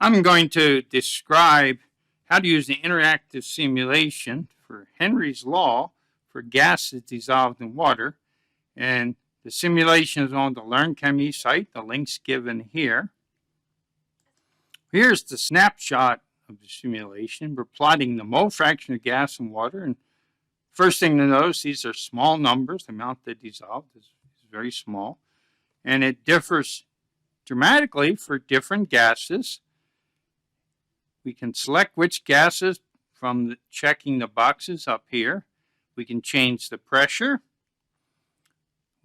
I'm going to describe how to use the interactive simulation for Henry's law for gases dissolved in water. And the simulation is on the LearnChemE site. The link's given here. Here's the snapshot of the simulation. We're plotting the mole fraction of gas and water. And first thing to notice, these are small numbers. The amount that dissolved is very small. And it differs dramatically for different gases. We can select which gases from checking the boxes up here. We can change the pressure.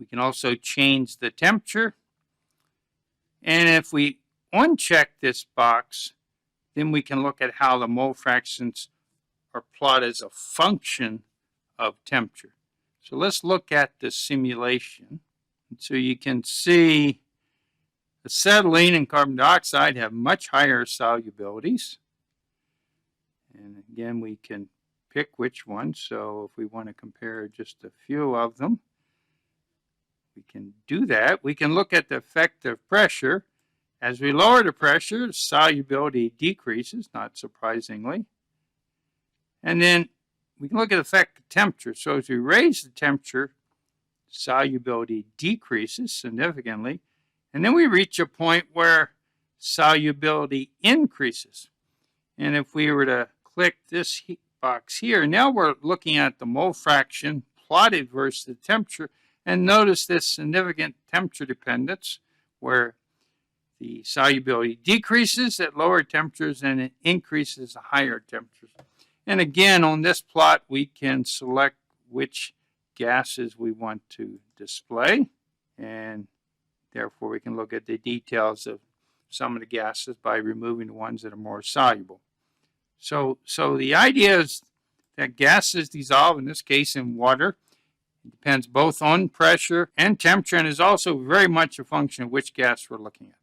We can also change the temperature. And if we uncheck this box, then we can look at how the mole fractions are plotted as a function of temperature. So let's look at the simulation. And so you can see acetylene and carbon dioxide have much higher solubilities. And again, we can pick which one. So if we want to compare just a few of them, we can do that. We can look at the effect of pressure. As we lower the pressure, solubility decreases, not surprisingly. And then we can look at the effect of temperature. So as we raise the temperature, solubility decreases significantly. And then we reach a point where solubility increases. And if we were to click this box here, now we're looking at the mole fraction plotted versus the temperature. And notice this significant temperature dependence where the solubility decreases at lower temperatures and it increases at higher temperatures. And again, on this plot, we can select which gases we want to display. And therefore, we can look at the details of some of the gases by removing the ones that are more soluble. So the idea is that gases dissolve, in this case in water. It depends both on pressure and temperature, and is also very much a function of which gas we're looking at.